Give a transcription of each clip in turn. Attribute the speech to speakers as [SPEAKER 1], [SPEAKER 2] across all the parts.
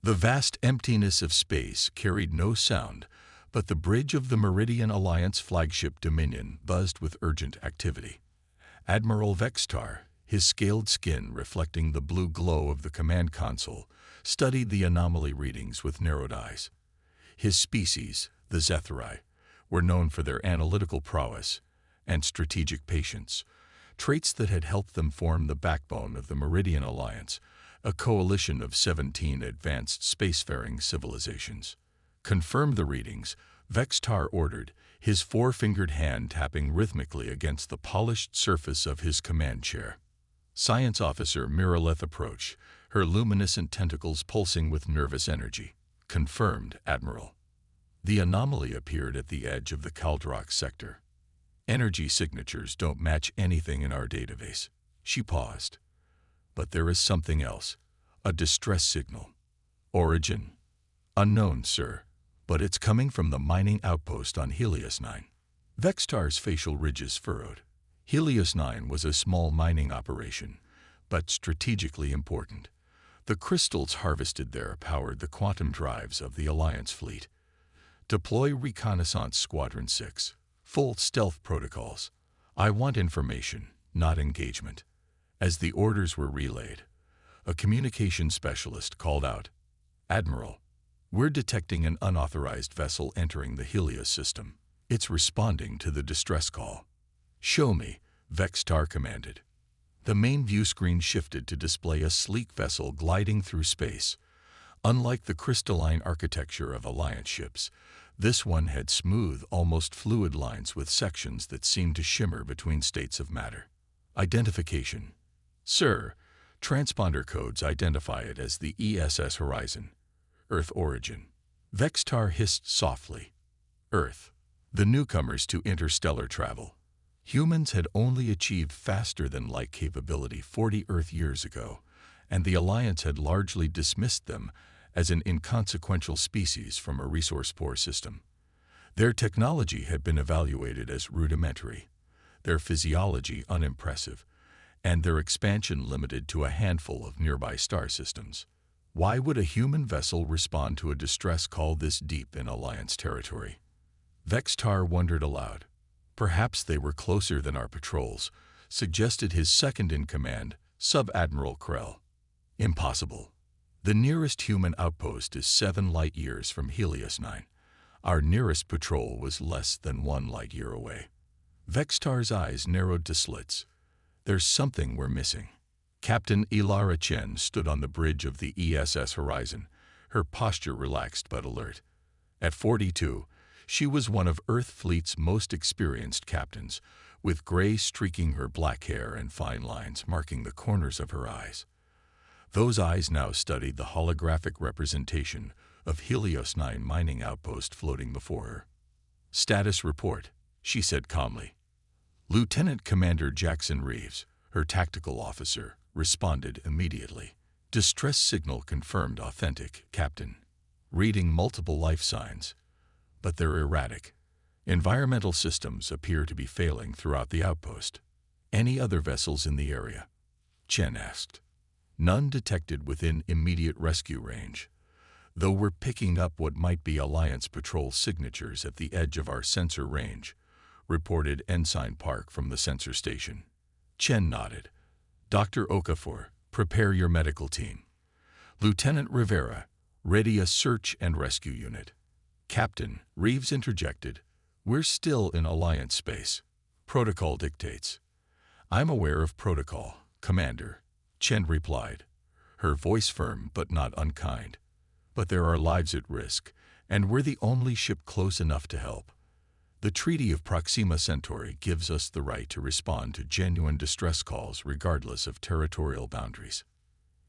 [SPEAKER 1] The vast emptiness of space carried no sound, but the bridge of the Meridian Alliance flagship Dominion buzzed with urgent activity. Admiral Vextar, his scaled skin reflecting the blue glow of the command console, studied the anomaly readings with narrowed eyes. His species, the Zetheri, were known for their analytical prowess and strategic patience, traits that had helped them form the backbone of the Meridian Alliance, a coalition of 17 advanced spacefaring civilizations. Confirm the readings, Vextar ordered, his four-fingered hand tapping rhythmically against the polished surface of his command chair. Science Officer Miraleth approached, her luminescent tentacles pulsing with nervous energy. Confirmed, Admiral. The anomaly appeared at the edge of the Kaldrock sector. Energy signatures don't match anything in our database. She paused. But there is something else. A distress signal. Origin? Unknown, sir. But it's coming from the mining outpost on Helios 9. Vextar's facial ridges furrowed. Helios 9 was a small mining operation, but strategically important. The crystals harvested there powered the quantum drives of the Alliance fleet. Deploy Reconnaissance Squadron 6. Full stealth protocols. I want information, not engagement. As the orders were relayed, a communication specialist called out, Admiral, we're detecting an unauthorized vessel entering the Helios system. It's responding to the distress call. Show me, Vextar commanded. The main view screen shifted to display a sleek vessel gliding through space. Unlike the crystalline architecture of Alliance ships, this one had smooth, almost fluid lines with sections that seemed to shimmer between states of matter. Identification. Sir, transponder codes identify it as the ESS Horizon. Earth origin. Vextar hissed softly. Earth. The newcomers to interstellar travel. Humans had only achieved faster-than-light capability 40 Earth years ago, and the Alliance had largely dismissed them as an inconsequential species from a resource-poor system. Their technology had been evaluated as rudimentary, their physiology unimpressive, and their expansion limited to a handful of nearby star systems. Why would a human vessel respond to a distress call this deep in Alliance territory? Vextar wondered aloud. Perhaps they were closer than our patrols, suggested his second-in-command, Sub-Admiral Krell. Impossible. The nearest human outpost is 7 light-years from Helios 9. Our nearest patrol was less than 1 light-year away. Vextar's eyes narrowed to slits. There's something we're missing. Captain Ilara Chen stood on the bridge of the ESS Horizon, her posture relaxed but alert. At 42, she was one of Earth Fleet's most experienced captains, with gray streaking her black hair and fine lines marking the corners of her eyes. Those eyes now studied the holographic representation of Helios 9 mining outpost floating before her. Status report, she said calmly. Lieutenant Commander Jackson Reeves, her tactical officer, responded immediately. Distress signal confirmed authentic, Captain. Reading multiple life signs, but they're erratic. Environmental systems appear to be failing throughout the outpost. Any other vessels in the area? Chen asked. None detected within immediate rescue range, though we're picking up what might be Alliance patrol signatures at the edge of our sensor range, reported Ensign Park from the sensor station. Chen nodded. Dr. Okafor, prepare your medical team. Lieutenant Rivera, ready a search and rescue unit. Captain, Reeves interjected, we're still in Alliance space. Protocol dictates. I'm aware of protocol, Commander, Chen replied, her voice firm but not unkind. But there are lives at risk, and we're the only ship close enough to help. The Treaty of Proxima Centauri gives us the right to respond to genuine distress calls regardless of territorial boundaries.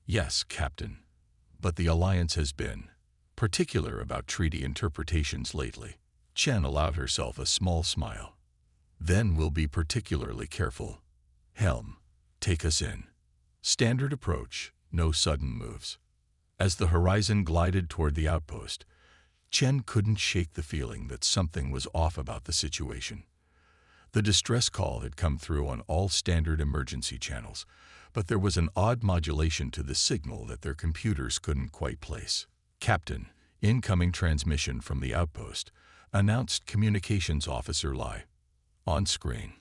[SPEAKER 1] Yes, Captain, but the Alliance has been particular about treaty interpretations lately. Chen allowed herself a small smile. Then we'll be particularly careful. Helm, take us in. Standard approach, no sudden moves. As the horizon glided toward the outpost, Chen couldn't shake the feeling that something was off about the situation. The distress call had come through on all standard emergency channels, but there was an odd modulation to the signal that their computers couldn't quite place. "Captain, incoming transmission from the outpost," announced Communications Officer Lai. On screen,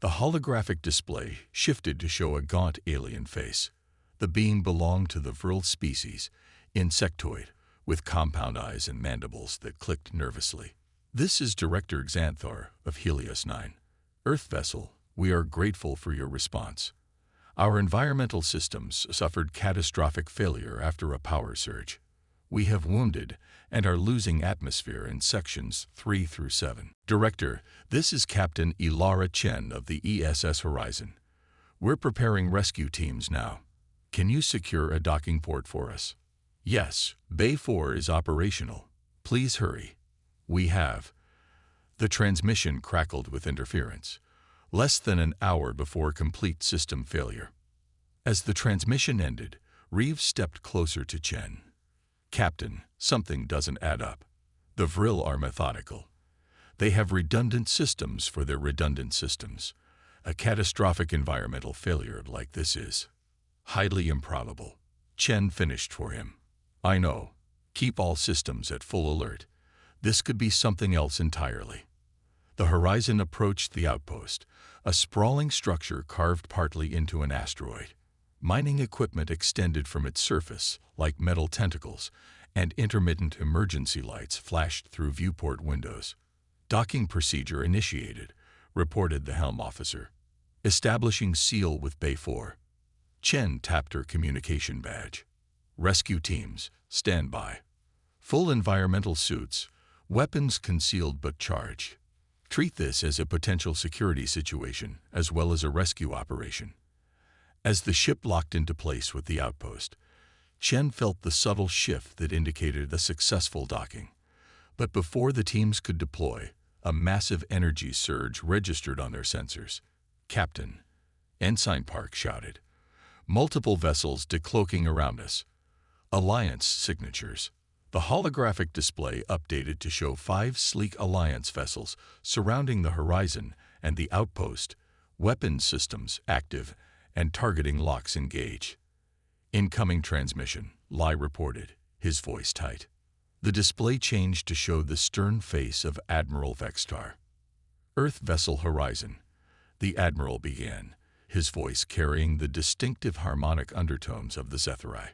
[SPEAKER 1] the holographic display shifted to show a gaunt alien face. The being belonged to the vril species, insectoid, with compound eyes and mandibles that clicked nervously. "This is Director Xanthar of Helios 9. Earth vessel, we are grateful for your response. Our environmental systems suffered catastrophic failure after a power surge. We have wounded and are losing atmosphere in sections 3 through 7. Director, this is Captain Ilara Chen of the ESS Horizon. We're preparing rescue teams now. Can you secure a docking port for us?" "Yes, Bay 4 is operational. Please hurry." "We have." The transmission crackled with interference, less than an hour before complete system failure. As the transmission ended, Reeves stepped closer to Chen. "Captain, something doesn't add up. The Vril are methodical. They have redundant systems for their redundant systems. A catastrophic environmental failure like this is highly improbable." Chen finished for him. "I know. Keep all systems at full alert. This could be something else entirely." The Horizon approached the outpost, a sprawling structure carved partly into an asteroid. Mining equipment extended from its surface like metal tentacles, and intermittent emergency lights flashed through viewport windows. "Docking procedure initiated," reported the helm officer. "Establishing seal with Bay 4. Chen tapped her communication badge. "Rescue teams, stand by. Full environmental suits, weapons concealed but charged. Treat this as a potential security situation as well as a rescue operation." As the ship locked into place with the outpost, Chen felt the subtle shift that indicated a successful docking. But before the teams could deploy, a massive energy surge registered on their sensors. "Captain," Ensign Park shouted. "Multiple vessels decloaking around us. Alliance signatures." The holographic display updated to show 5 sleek Alliance vessels surrounding the Horizon and the outpost, weapons systems active, and targeting locks engaged. "Incoming transmission," Lai reported, his voice tight. The display changed to show the stern face of Admiral Vextar. "Earth vessel Horizon," the Admiral began, his voice carrying the distinctive harmonic undertones of the Zethari.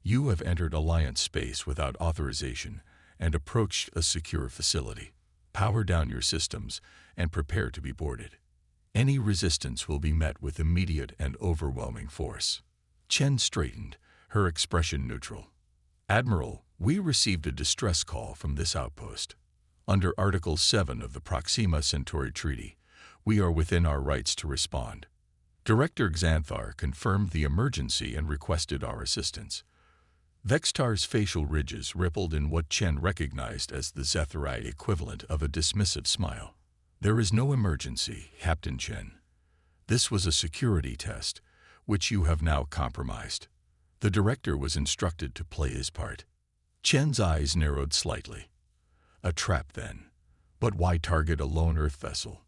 [SPEAKER 1] "You have entered Alliance space without authorization and approached a secure facility. Power down your systems and prepare to be boarded. Any resistance will be met with immediate and overwhelming force." Chen straightened, her expression neutral. "Admiral, we received a distress call from this outpost. Under Article 7 of the Proxima Centauri Treaty, we are within our rights to respond." Director Xanthar confirmed the emergency and requested our assistance. Vextar's facial ridges rippled in what Chen recognized as the Zethari equivalent of a dismissive smile. "There is no emergency, Captain Chen. This was a security test, which you have now compromised." The director was instructed to play his part. Chen's eyes narrowed slightly. "A trap, then. But why target a lone Earth vessel?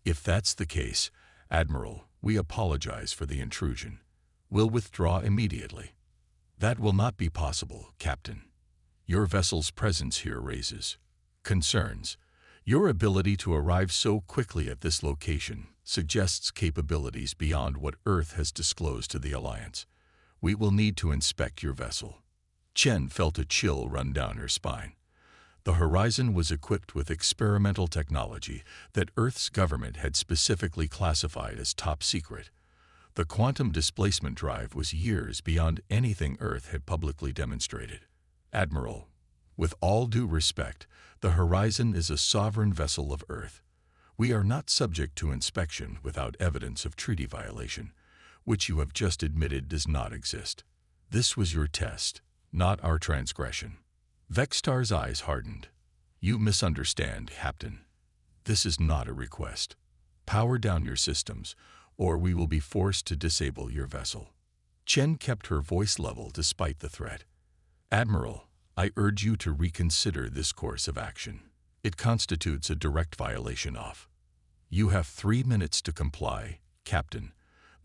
[SPEAKER 1] If that's the case, Admiral, we apologize for the intrusion. We'll withdraw immediately." "That will not be possible, Captain. Your vessel's presence here raises concerns. Your ability to arrive so quickly at this location suggests capabilities beyond what Earth has disclosed to the Alliance. We will need to inspect your vessel." Chen felt a chill run down her spine. The Horizon was equipped with experimental technology that Earth's government had specifically classified as top secret. The quantum displacement drive was years beyond anything Earth had publicly demonstrated. "Admiral, with all due respect, the Horizon is a sovereign vessel of Earth. We are not subject to inspection without evidence of treaty violation, which you have just admitted does not exist. This was your test, not our transgression." Vextar's eyes hardened. "You misunderstand, Captain. This is not a request. Power down your systems, or we will be forced to disable your vessel." Chen kept her voice level despite the threat. "Admiral, I urge you to reconsider this course of action. It constitutes a direct violation of." "You have 3 minutes to comply, Captain,"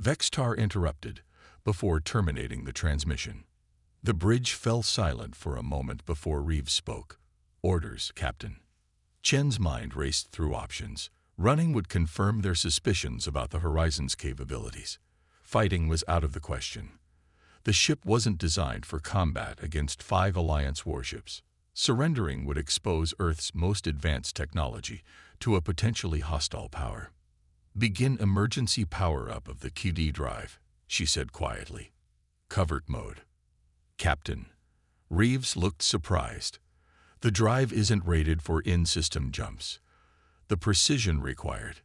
[SPEAKER 1] Vextar interrupted, before terminating the transmission. The bridge fell silent for a moment before Reeves spoke. "Orders, Captain." Chen's mind raced through options. Running would confirm their suspicions about the Horizon's capabilities. Fighting was out of the question. The ship wasn't designed for combat against 5 Alliance warships. Surrendering would expose Earth's most advanced technology to a potentially hostile power. "Begin emergency power-up of the QD drive," she said quietly. "Covert mode." "Captain." Reeves looked surprised. "The drive isn't rated for in-system jumps. The precision required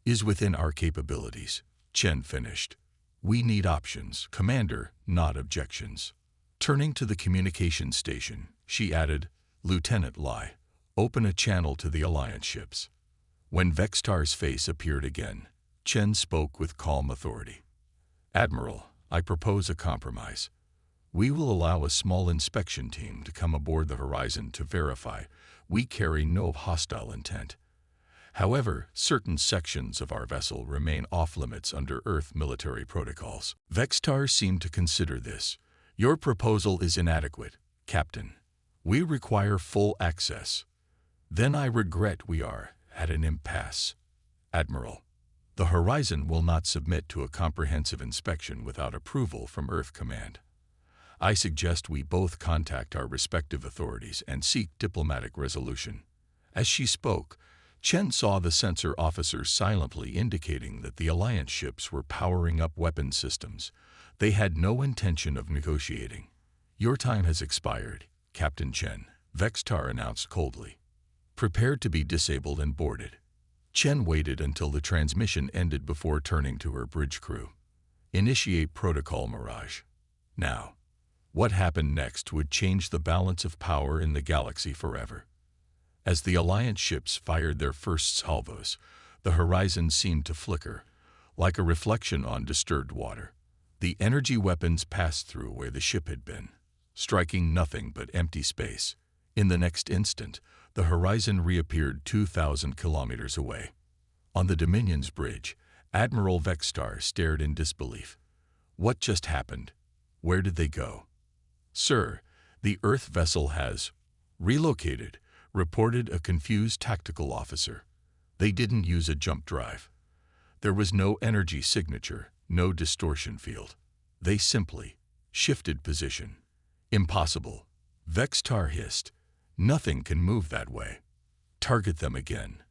[SPEAKER 1] is within our capabilities," Chen finished. "We need options, Commander, not objections." Turning to the communication station, she added, "Lieutenant Lai, open a channel to the Alliance ships." When Vextar's face appeared again, Chen spoke with calm authority. "Admiral, I propose a compromise. We will allow a small inspection team to come aboard the Horizon to verify we carry no hostile intent. However, certain sections of our vessel remain off-limits under Earth military protocols." Vextar seemed to consider this. "Your proposal is inadequate, Captain. We require full access." "Then I regret we are at an impasse, Admiral. The Horizon will not submit to a comprehensive inspection without approval from Earth Command. I suggest we both contact our respective authorities and seek diplomatic resolution." As she spoke, Chen saw the sensor officers silently indicating that the Alliance ships were powering up weapon systems. They had no intention of negotiating. "Your time has expired, Captain Chen," Vextar announced coldly. "Prepare to be disabled and boarded." Chen waited until the transmission ended before turning to her bridge crew. "Initiate Protocol Mirage." Now, what happened next would change the balance of power in the galaxy forever. As the Alliance ships fired their first salvos, the Horizon seemed to flicker, like a reflection on disturbed water. The energy weapons passed through where the ship had been, striking nothing but empty space. In the next instant, the Horizon reappeared 2,000 kilometers away. On the Dominion's bridge, Admiral Vextar stared in disbelief. "What just happened? Where did they go?" "Sir, the Earth vessel has relocated," reported a confused tactical officer. "They didn't use a jump drive. There was no energy signature, no distortion field. They simply shifted position." "Impossible," Vextar hissed. "Nothing can move that way. Target them again."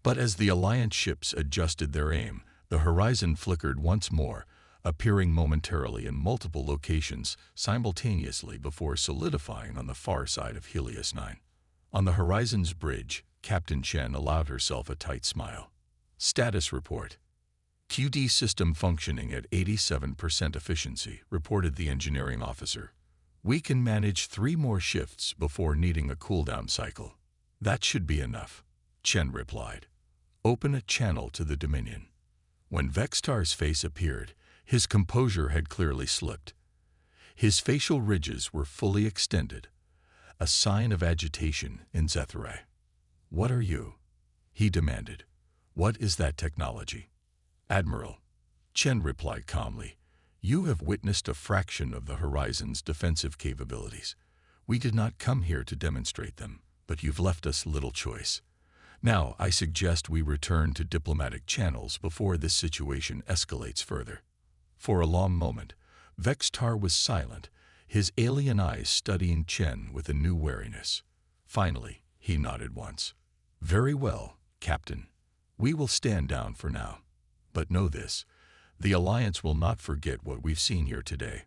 [SPEAKER 1] But as the Alliance ships adjusted their aim, the Horizon flickered once more, appearing momentarily in multiple locations simultaneously before solidifying on the far side of Helios 9. On the Horizon's bridge, Captain Chen allowed herself a tight smile. "Status report. QD system functioning at 87% efficiency," reported the engineering officer. "We can manage 3 more shifts before needing a cooldown cycle." "That should be enough," Chen replied. "Open a channel to the Dominion." When Vextar's face appeared, his composure had clearly slipped. His facial ridges were fully extended, a sign of agitation in Zethrai. "What are you?" he demanded. "What is that technology?" "Admiral," Chen replied calmly, "you have witnessed a fraction of the Horizon's defensive capabilities. We did not come here to demonstrate them, but you've left us little choice. Now, I suggest we return to diplomatic channels before this situation escalates further." For a long moment, Vextar was silent, his alien eyes studying Chen with a new wariness. Finally, he nodded once. "Very well, Captain. We will stand down for now. But know this, the Alliance will not forget what we've seen here today."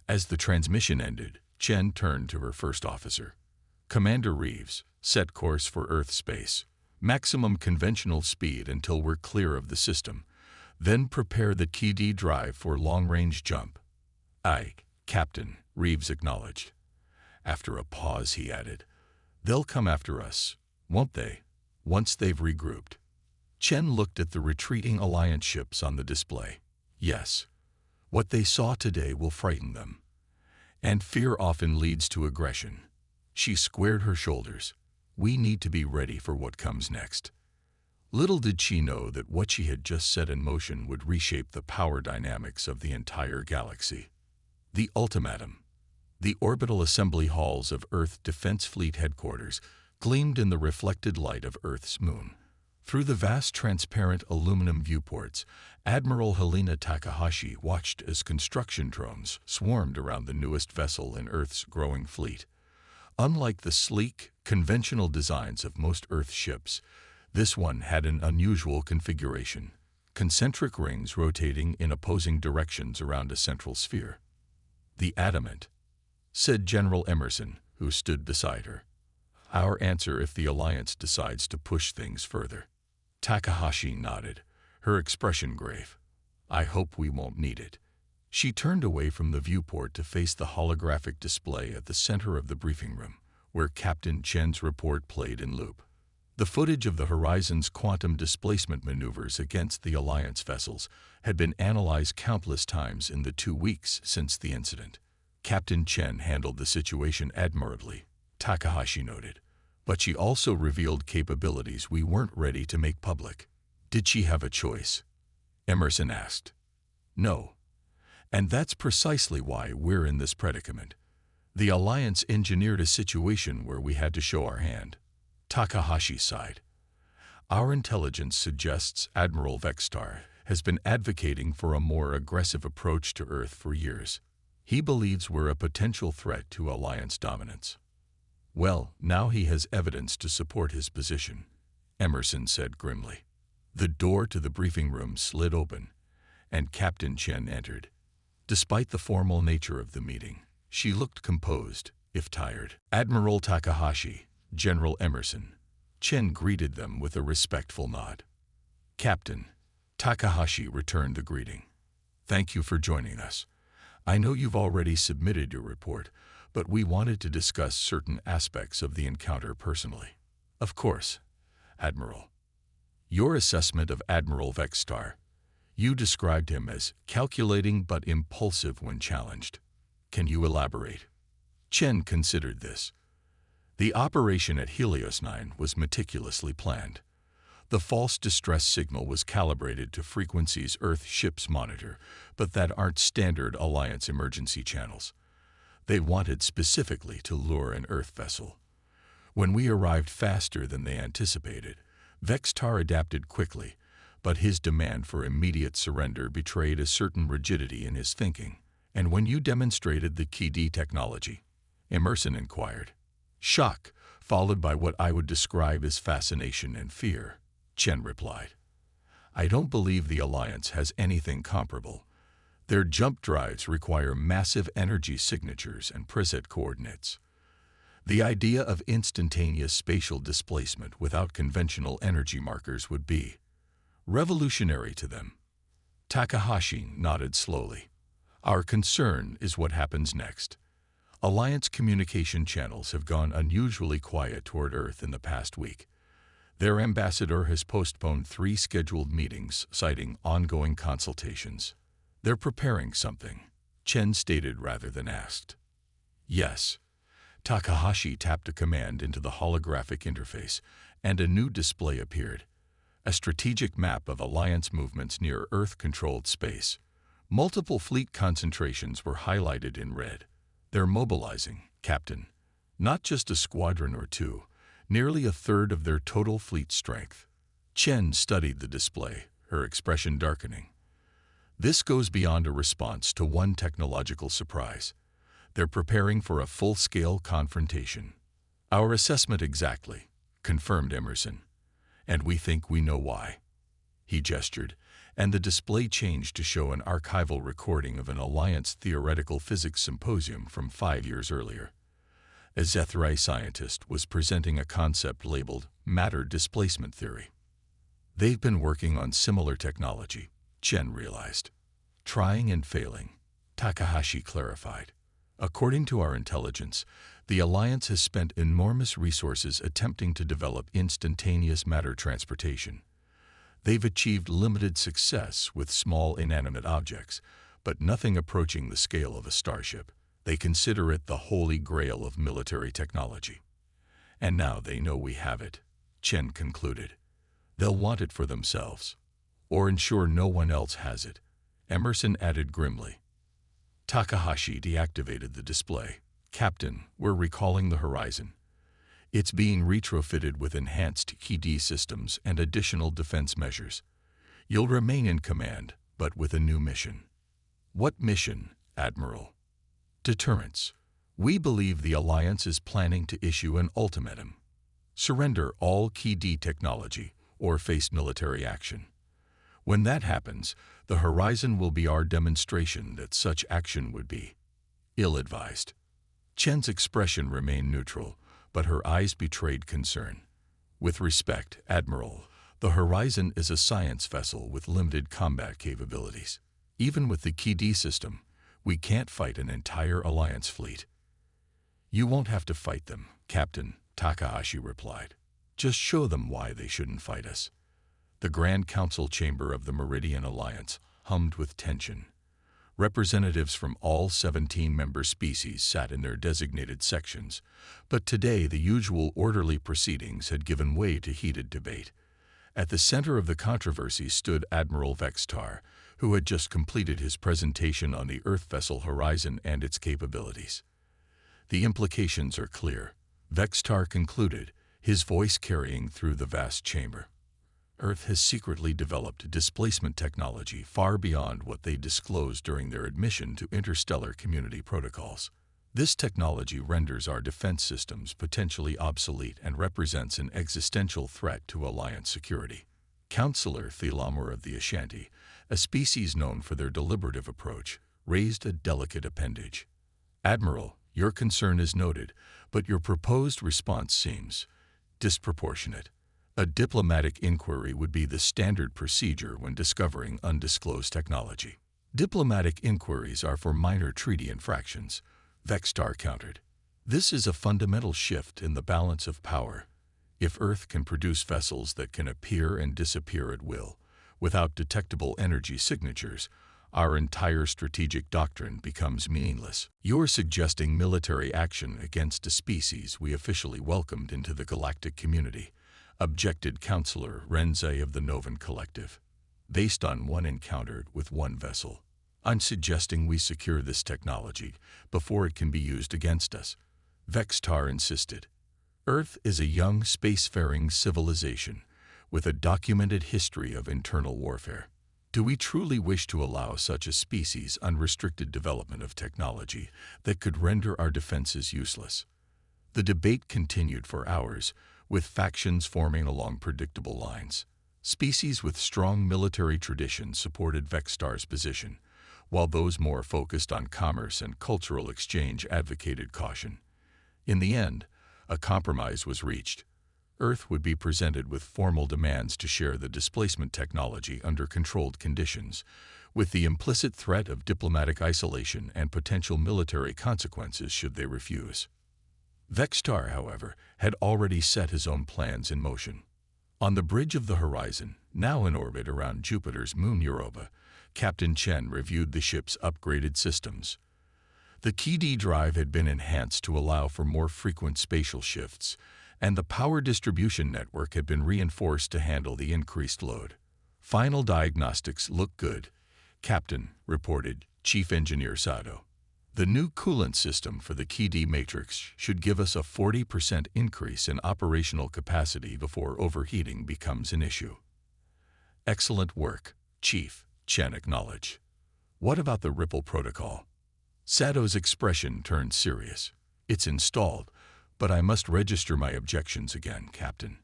[SPEAKER 1] As the transmission ended, Chen turned to her first officer. "Commander Reeves, set course for Earth space. Maximum conventional speed until we're clear of the system. Then prepare the QD drive for long-range jump." "Aye, Captain," Reeves acknowledged. After a pause, he added, "They'll come after us, won't they, once they've regrouped?" Chen looked at the retreating Alliance ships on the display. "Yes. What they saw today will frighten them. And fear often leads to aggression." She squared her shoulders. "We need to be ready for what comes next." Little did she know that what she had just set in motion would reshape the power dynamics of the entire galaxy. The ultimatum. The orbital assembly halls of Earth Defense Fleet headquarters gleamed in the reflected light of Earth's moon. Through the vast transparent aluminum viewports, Admiral Helena Takahashi watched as construction drones swarmed around the newest vessel in Earth's growing fleet. Unlike the sleek, conventional designs of most Earth ships, this one had an unusual configuration: concentric rings rotating in opposing directions around a central sphere. "The adamant," said General Emerson, who stood beside her. "Our answer if the Alliance decides to push things further." Takahashi nodded, her expression grave. "I hope we won't need it." She turned away from the viewport to face the holographic display at the center of the briefing room, where Captain Chen's report played in loop. The footage of the Horizon's quantum displacement maneuvers against the Alliance vessels had been analyzed countless times in the 2 weeks since the incident. Captain Chen handled the situation admirably, Takahashi noted, but she also revealed capabilities we weren't ready to make public. "Did she have a choice?" Emerson asked. "No. And that's precisely why we're in this predicament. The Alliance engineered a situation where we had to show our hand." Takahashi sighed. "Our intelligence suggests Admiral Vextar has been advocating for a more aggressive approach to Earth for years. He believes we're a potential threat to Alliance dominance." "Well, now he has evidence to support his position," Emerson said grimly. The door to the briefing room slid open, and Captain Chen entered. Despite the formal nature of the meeting, she looked composed, if tired. "Admiral Takahashi, General Emerson." Chen greeted them with a respectful nod. "Captain." Takahashi returned the greeting. "Thank you for joining us. I know you've already submitted your report, but we wanted to discuss certain aspects of the encounter personally." "Of course, Admiral." "Your assessment of Admiral Vextar. You described him as calculating but impulsive when challenged. Can you elaborate?" Chen considered this. "The operation at Helios 9 was meticulously planned. The false distress signal was calibrated to frequencies Earth ships monitor, but that aren't standard Alliance emergency channels. They wanted specifically to lure an Earth vessel. When we arrived faster than they anticipated, Vextar adapted quickly, but his demand for immediate surrender betrayed a certain rigidity in his thinking." "And when you demonstrated the KD technology?" Emerson inquired. "Shock, followed by what I would describe as fascination and fear," Chen replied. "I don't believe the Alliance has anything comparable. Their jump drives require massive energy signatures and preset coordinates. The idea of instantaneous spatial displacement without conventional energy markers would be revolutionary to them." Takahashi nodded slowly. "Our concern is what happens next. Alliance communication channels have gone unusually quiet toward Earth in the past week. Their ambassador has postponed 3 scheduled meetings, citing ongoing consultations. They're preparing something," Chen stated rather than asked. "Yes." Takahashi tapped a command into the holographic interface, and a new display appeared. A strategic map of Alliance movements near Earth-controlled space. Multiple fleet concentrations were highlighted in red. "They're mobilizing, Captain. Not just a squadron or 2, nearly a third of their total fleet strength." Chen studied the display, her expression darkening. "This goes beyond a response to one technological surprise. They're preparing for a full-scale confrontation." "Our assessment exactly," confirmed Emerson. "And we think we know why." He gestured, and the display changed to show an archival recording of an Alliance theoretical physics symposium from 5 years earlier. A Zethrai scientist was presenting a concept labeled matter displacement theory. "They've been working on similar technology," Chen realized. "Trying and failing," Takahashi clarified. "According to our intelligence, the Alliance has spent enormous resources attempting to develop instantaneous matter transportation. They've achieved limited success with small inanimate objects, but nothing approaching the scale of a starship. They consider it the holy grail of military technology. And now they know we have it," Chen concluded. "They'll want it for themselves, or ensure no one else has it," Emerson added grimly. Takahashi deactivated the display. Captain, we're recalling the Horizon. It's being retrofitted with enhanced KD systems and additional defense measures. You'll remain in command, but with a new mission. What mission, Admiral? Deterrence. We believe the Alliance is planning to issue an ultimatum. Surrender all KD technology or face military action. When that happens, the Horizon will be our demonstration that such action would be ill-advised. Chen's expression remained neutral, but her eyes betrayed concern. With respect, Admiral, the Horizon is a science vessel with limited combat capabilities. Even with the KD system, we can't fight an entire Alliance fleet. You won't have to fight them, Captain, Takahashi replied. Just show them why they shouldn't fight us. The Grand Council chamber of the Meridian Alliance hummed with tension. Representatives from all 17 member species sat in their designated sections, but today the usual orderly proceedings had given way to heated debate. At the center of the controversy stood Admiral Vextar, who had just completed his presentation on the Earth vessel Horizon and its capabilities. The implications are clear, Vextar concluded, his voice carrying through the vast chamber. Earth has secretly developed displacement technology far beyond what they disclosed during their admission to interstellar community protocols. This technology renders our defense systems potentially obsolete and represents an existential threat to Alliance security. Counselor Thelomor of the Ashanti, a species known for their deliberative approach, raised a delicate appendage. Admiral, your concern is noted, but your proposed response seems disproportionate. A diplomatic inquiry would be the standard procedure when discovering undisclosed technology. Diplomatic inquiries are for minor treaty infractions, Vextar countered. This is a fundamental shift in the balance of power. If Earth can produce vessels that can appear and disappear at will, without detectable energy signatures, our entire strategic doctrine becomes meaningless. You're suggesting military action against a species we officially welcomed into the galactic community, objected Counselor Renze of the Novan Collective. Based on one encounter with one vessel, I'm suggesting we secure this technology before it can be used against us, Vextar insisted. Earth is a young spacefaring civilization with a documented history of internal warfare. Do we truly wish to allow such a species unrestricted development of technology that could render our defenses useless? The debate continued for hours, with factions forming along predictable lines. Species with strong military traditions supported Vextar's position, while those more focused on commerce and cultural exchange advocated caution. In the end, a compromise was reached. Earth would be presented with formal demands to share the displacement technology under controlled conditions, with the implicit threat of diplomatic isolation and potential military consequences should they refuse. Vextar, however, had already set his own plans in motion. On the bridge of the Horizon, now in orbit around Jupiter's moon Europa, Captain Chen reviewed the ship's upgraded systems. The KD drive had been enhanced to allow for more frequent spatial shifts, and the power distribution network had been reinforced to handle the increased load. Final diagnostics look good, Captain, reported Chief Engineer Sato. The new coolant system for the KD matrix should give us a 40% increase in operational capacity before overheating becomes an issue. Excellent work, Chief, Chen acknowledged. What about the Ripple protocol? Sato's expression turned serious. It's installed, but I must register my objections again, Captain.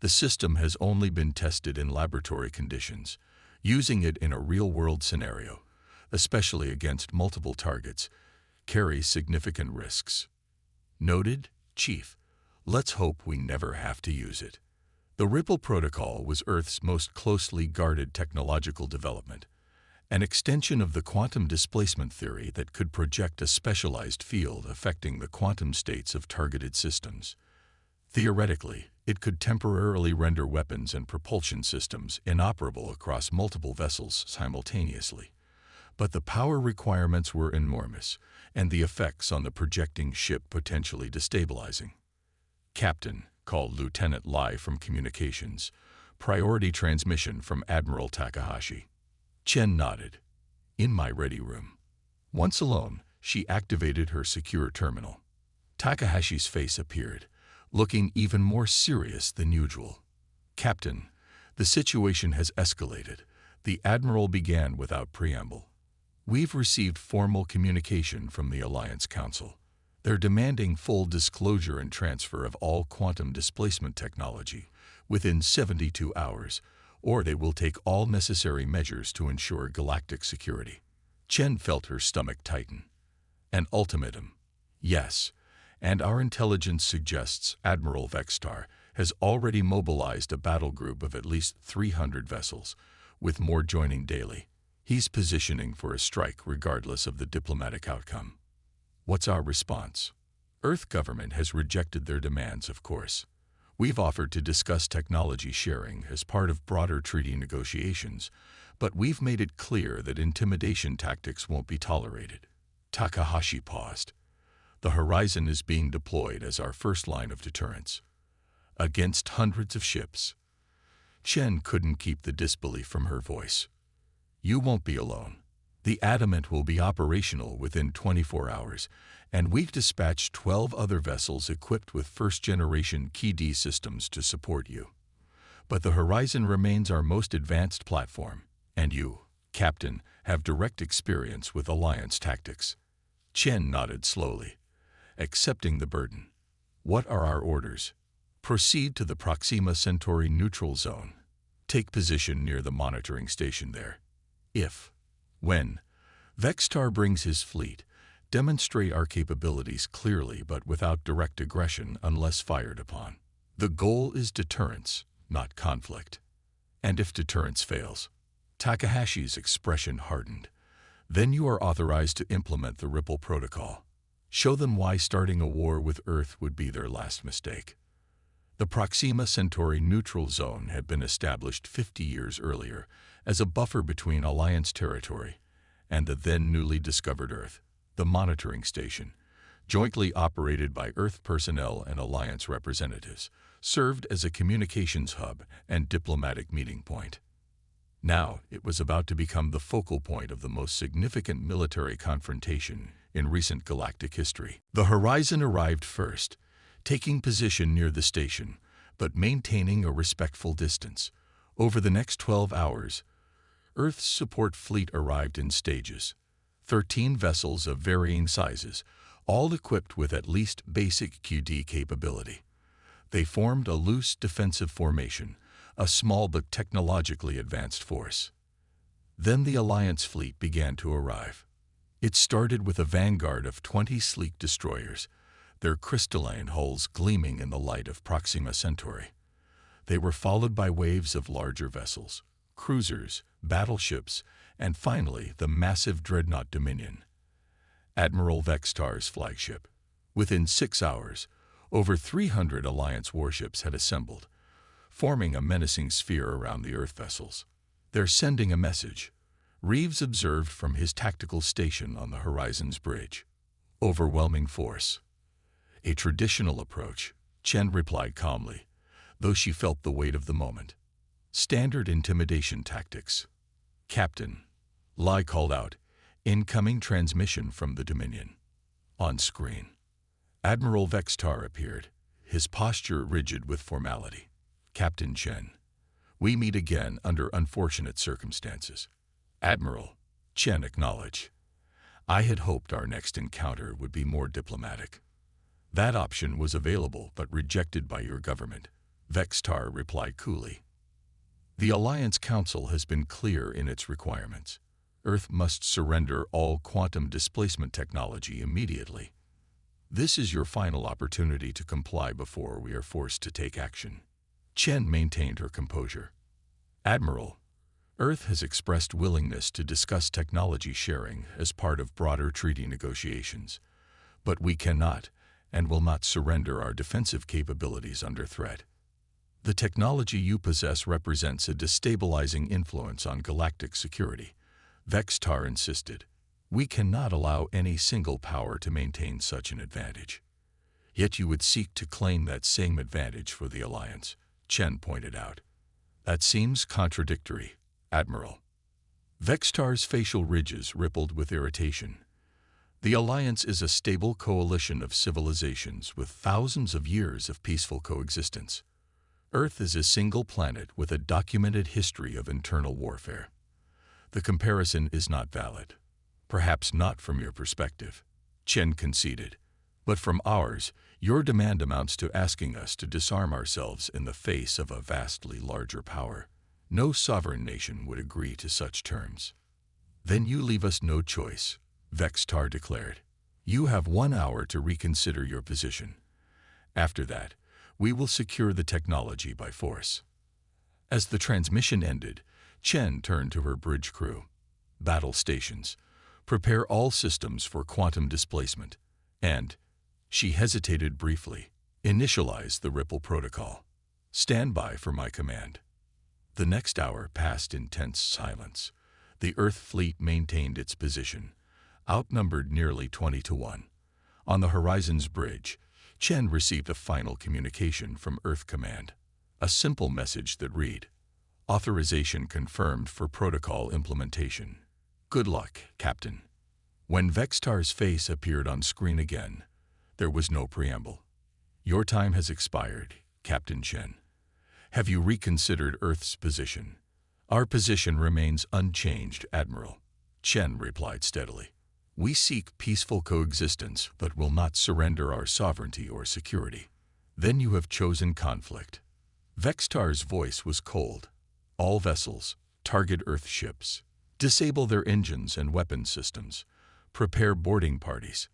[SPEAKER 1] The system has only been tested in laboratory conditions. Using it in a real-world scenario, especially against multiple targets, carries significant risks. Noted, Chief. Let's hope we never have to use it. The Ripple protocol was Earth's most closely guarded technological development, an extension of the quantum displacement theory that could project a specialized field affecting the quantum states of targeted systems. Theoretically, it could temporarily render weapons and propulsion systems inoperable across multiple vessels simultaneously. But the power requirements were enormous, and the effects on the projecting ship potentially destabilizing. Captain, called Lieutenant Lai from Communications, priority transmission from Admiral Takahashi. Chen nodded. In my ready room. Once alone, She activated her secure terminal. Takahashi's face appeared, looking even more serious than usual. "Captain, the situation has escalated," the Admiral began without preamble. "We've received formal communication from the Alliance Council. They're demanding full disclosure and transfer of all quantum displacement technology within 72 hours, or they will take all necessary measures to ensure galactic security." Chen felt her stomach tighten. "An ultimatum?" "Yes, and our intelligence suggests Admiral Vextar has already mobilized a battle group of at least 300 vessels, with more joining daily. He's positioning for a strike regardless of the diplomatic outcome." "What's our response?" "Earth government has rejected their demands, of course. We've offered to discuss technology sharing as part of broader treaty negotiations, but we've made it clear that intimidation tactics won't be tolerated." Takahashi paused. "The Horizon is being deployed as our first line of deterrence. Against hundreds of ships." Chen couldn't keep the disbelief from her voice. "You won't be alone. The Adamant will be operational within 24 hours, and we've dispatched 12 other vessels equipped with first-generation KD systems to support you. But the Horizon remains our most advanced platform, and you, Captain, have direct experience with Alliance tactics." Chen nodded slowly, accepting the burden. "What are our orders?" "Proceed to the Proxima Centauri neutral zone. Take position near the monitoring station there. When Vextar brings his fleet, demonstrate our capabilities clearly but without direct aggression unless fired upon. The goal is deterrence, not conflict." "And if deterrence fails?" Takahashi's expression hardened. "Then you are authorized to implement the Ripple Protocol. Show them why starting a war with Earth would be their last mistake." The Proxima Centauri neutral zone had been established 50 years earlier as a buffer between Alliance territory and the then newly discovered Earth. The monitoring station, jointly operated by Earth personnel and Alliance representatives, served as a communications hub and diplomatic meeting point. Now it was about to become the focal point of the most significant military confrontation in recent galactic history. The Horizon arrived first, taking position near the station, but maintaining a respectful distance. Over the next 12 hours, Earth's support fleet arrived in stages. 13 vessels of varying sizes, all equipped with at least basic QD capability. They formed a loose defensive formation, a small but technologically advanced force. Then the Alliance fleet began to arrive. It started with a vanguard of 20 sleek destroyers, their crystalline hulls gleaming in the light of Proxima Centauri. They were followed by waves of larger vessels, cruisers, battleships, and finally the massive dreadnought Dominion, Admiral Vextar's flagship. Within 6 hours, over 300 Alliance warships had assembled, forming a menacing sphere around the Earth vessels. "They're sending a message," Reeves observed from his tactical station on the Horizon's bridge. "Overwhelming force." "A traditional approach," Chen replied calmly, though she felt the weight of the moment. "Standard intimidation tactics." "Captain," Lai called out, "incoming transmission from the Dominion." On screen, Admiral Vextar appeared, his posture rigid with formality. "Captain Chen, we meet again under unfortunate circumstances." "Admiral," Chen acknowledged. "I had hoped our next encounter would be more diplomatic." "That option was available but rejected by your government," Vextar replied coolly. "The Alliance Council has been clear in its requirements. Earth must surrender all quantum displacement technology immediately. This is your final opportunity to comply before we are forced to take action." Chen maintained her composure. "Admiral, Earth has expressed willingness to discuss technology sharing as part of broader treaty negotiations, but we cannot and will not surrender our defensive capabilities under threat. The technology you possess represents a destabilizing influence on galactic security," Vextar insisted. "We cannot allow any single power to maintain such an advantage." "Yet you would seek to claim that same advantage for the Alliance," Chen pointed out. "That seems contradictory, Admiral." Vextar's facial ridges rippled with irritation. The Alliance is a stable coalition of civilizations with thousands of years of peaceful coexistence. Earth is a single planet with a documented history of internal warfare. The comparison is not valid. Perhaps not from your perspective, Chen conceded. But from ours, your demand amounts to asking us to disarm ourselves in the face of a vastly larger power. No sovereign nation would agree to such terms. Then you leave us no choice, Vextar declared. You have 1 hour to reconsider your position. After that, we will secure the technology by force. As the transmission ended, Chen turned to her bridge crew. Battle stations. Prepare all systems for quantum displacement. And, she hesitated briefly, initialize the Ripple protocol. Stand by for my command. The next hour passed in tense silence. The Earth fleet maintained its position, outnumbered nearly 20 to 1. On the Horizon's bridge, Chen received a final communication from Earth Command. A simple message that read, "Authorization confirmed for protocol implementation. Good luck, Captain." When Vextar's face appeared on screen again, there was no preamble. "Your time has expired, Captain Chen. Have you reconsidered Earth's position?" "Our position remains unchanged, Admiral," Chen replied steadily. "We seek peaceful coexistence but will not surrender our sovereignty or security." "Then you have chosen conflict." Vextar's voice was cold. "All vessels, target Earth ships. Disable their engines and weapon systems. Prepare boarding parties."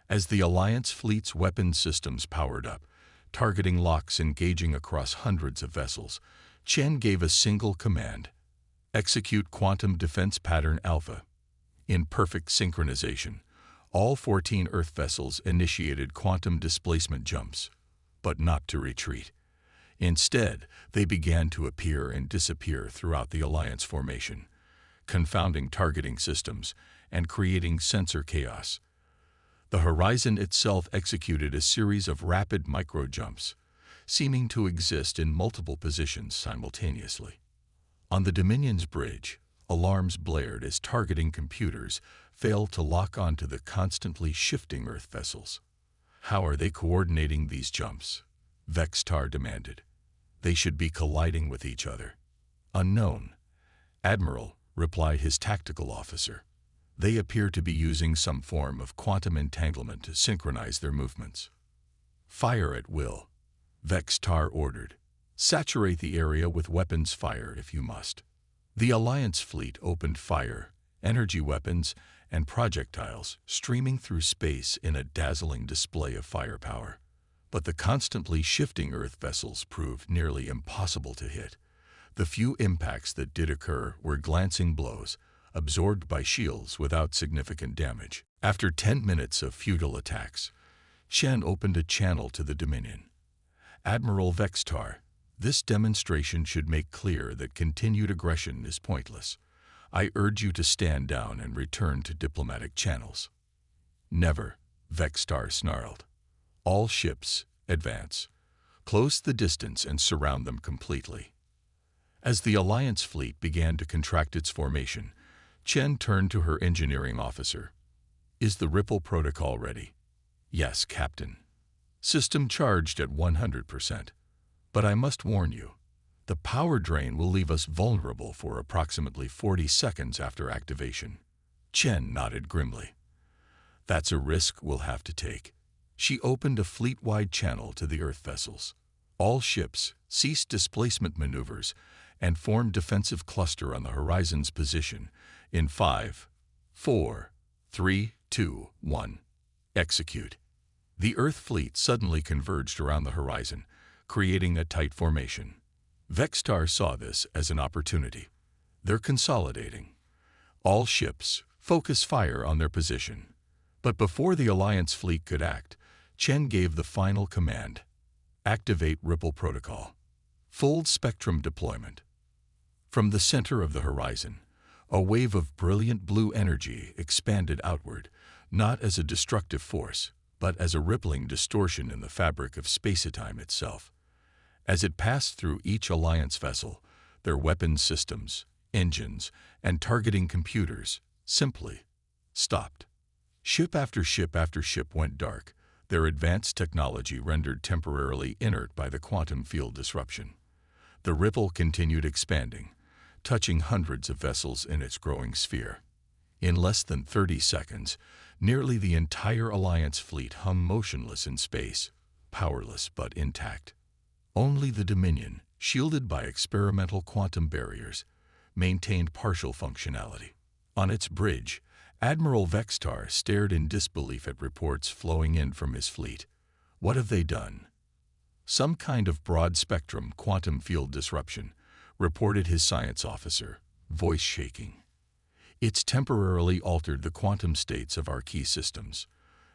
[SPEAKER 1] As the Alliance fleet's weapon systems powered up, targeting locks engaging across hundreds of vessels, Chen gave a single command: execute Quantum Defense Pattern Alpha. In perfect synchronization, all 14 Earth vessels initiated quantum displacement jumps, but not to retreat. Instead, they began to appear and disappear throughout the Alliance formation, confounding targeting systems and creating sensor chaos. The Horizon itself executed a series of rapid micro-jumps, seeming to exist in multiple positions simultaneously. On the Dominion's bridge, alarms blared as targeting computers failed to lock onto the constantly shifting Earth vessels. "How are they coordinating these jumps?" Vextar demanded. "They should be colliding with each other." "Unknown, Admiral," replied his tactical officer. "They appear to be using some form of quantum entanglement to synchronize their movements." "Fire at will," Vextar ordered. "Saturate the area with weapons fire if you must." The Alliance fleet opened fire, energy weapons, and projectiles streaming through space in a dazzling display of firepower. But the constantly shifting Earth vessels proved nearly impossible to hit. The few impacts that did occur were glancing blows, absorbed by shields without significant damage. After 10 minutes of futile attacks, Chen opened a channel to the Dominion. "Admiral Vextar, this demonstration should make clear that continued aggression is pointless. I urge you to stand down and return to diplomatic channels." "Never," Vextar snarled. "All ships, advance. Close the distance and surround them completely." As the Alliance fleet began to contract its formation, Chen turned to her engineering officer. "Is the Ripple protocol ready?" "Yes, Captain. System charged at 100%. But I must warn you, the power drain will leave us vulnerable for approximately 40 seconds after activation." Chen nodded grimly. "That's a risk we'll have to take." She opened a fleet-wide channel to the Earth vessels. "All ships, cease displacement maneuvers and form defensive cluster on the Horizon's position in 5, 4, 3, 2, 1. Execute." The Earth fleet suddenly converged around the Horizon, creating a tight formation. Vextar saw this as an opportunity. "They're consolidating. All ships, focus fire on their position." But before the Alliance fleet could act, Chen gave the final command: activate Ripple Protocol. Full spectrum deployment. From the center of the Horizon, a wave of brilliant blue energy expanded outward, not as a destructive force, but as a rippling distortion in the fabric of space-time itself. As it passed through each Alliance vessel, their weapons systems, engines, and targeting computers simply stopped. Ship after ship after ship went dark, their advanced technology rendered temporarily inert by the quantum field disruption. The ripple continued expanding, touching hundreds of vessels in its growing sphere. In less than 30 seconds, nearly the entire Alliance fleet hung motionless in space, powerless but intact. Only the Dominion, shielded by experimental quantum barriers, maintained partial functionality. On its bridge, Admiral Vextar stared in disbelief at reports flowing in from his fleet. What have they done? Some kind of broad-spectrum quantum field disruption, reported his science officer, voice shaking. It's temporarily altered the quantum states of our key systems.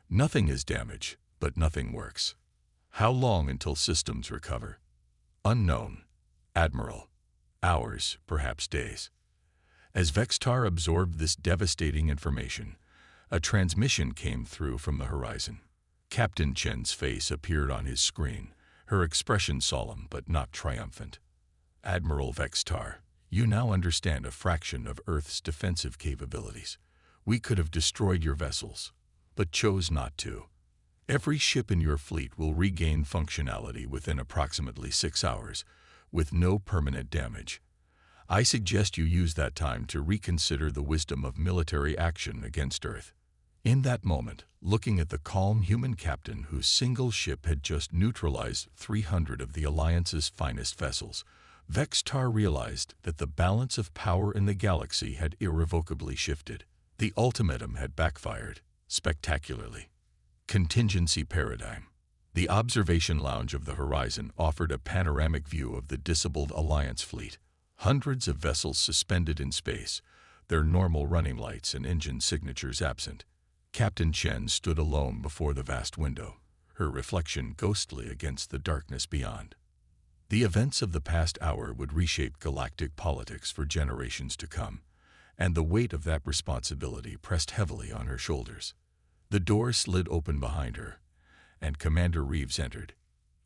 [SPEAKER 1] Nothing is damaged, but nothing works. How long until systems recover? Unknown. Admiral. Hours, perhaps days. As Vextar absorbed this devastating information, a transmission came through from the horizon. Captain Chen's face appeared on his screen, her expression solemn but not triumphant. Admiral Vextar, you now understand a fraction of Earth's defensive capabilities. We could have destroyed your vessels, but chose not to. Every ship in your fleet will regain functionality within approximately 6 hours, with no permanent damage. I suggest you use that time to reconsider the wisdom of military action against Earth. In that moment, looking at the calm human captain whose single ship had just neutralized 300 of the Alliance's finest vessels, Vextar realized that the balance of power in the galaxy had irrevocably shifted. The ultimatum had backfired, spectacularly. Contingency paradigm. The observation lounge of the horizon offered a panoramic view of the disabled Alliance fleet. Hundreds of vessels suspended in space, their normal running lights and engine signatures absent. Captain Chen stood alone before the vast window, her reflection ghostly against the darkness beyond. The events of the past hour would reshape galactic politics for generations to come, and the weight of that responsibility pressed heavily on her shoulders. The door slid open behind her, and Commander Reeves entered.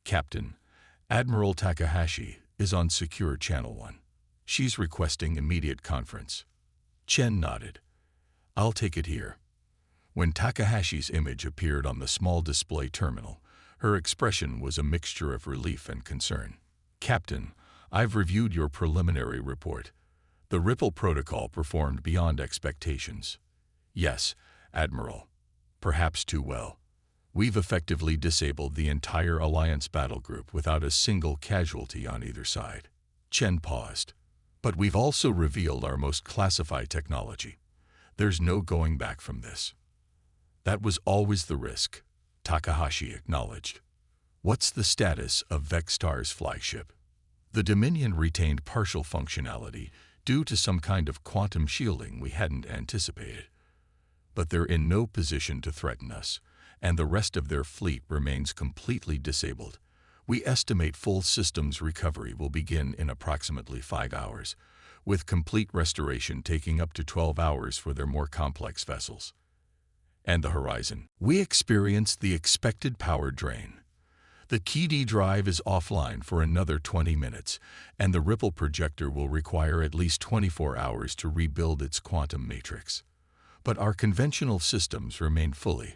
[SPEAKER 1] Captain, Admiral Takahashi is on secure Channel 1. She's requesting immediate conference. Chen nodded. I'll take it here. When Takahashi's image appeared on the small display terminal, her expression was a mixture of relief and concern. Captain, I've reviewed your preliminary report. The Ripple Protocol performed beyond expectations. Yes, Admiral. Perhaps too well. We've effectively disabled the entire Alliance battle group without a single casualty on either side. Chen paused. But we've also revealed our most classified technology. There's no going back from this. That was always the risk, Takahashi acknowledged. What's the status of Vextar's flagship? The Dominion retained partial functionality due to some kind of quantum shielding we hadn't anticipated. But they're in no position to threaten us, and the rest of their fleet remains completely disabled. We estimate full systems recovery will begin in approximately 5 hours, with complete restoration taking up to 12 hours for their more complex vessels. And the horizon. We experienced the expected power drain. The key drive is offline for another 20 minutes, and the Ripple projector will require at least 24 hours to rebuild its quantum matrix. But our conventional systems remain fully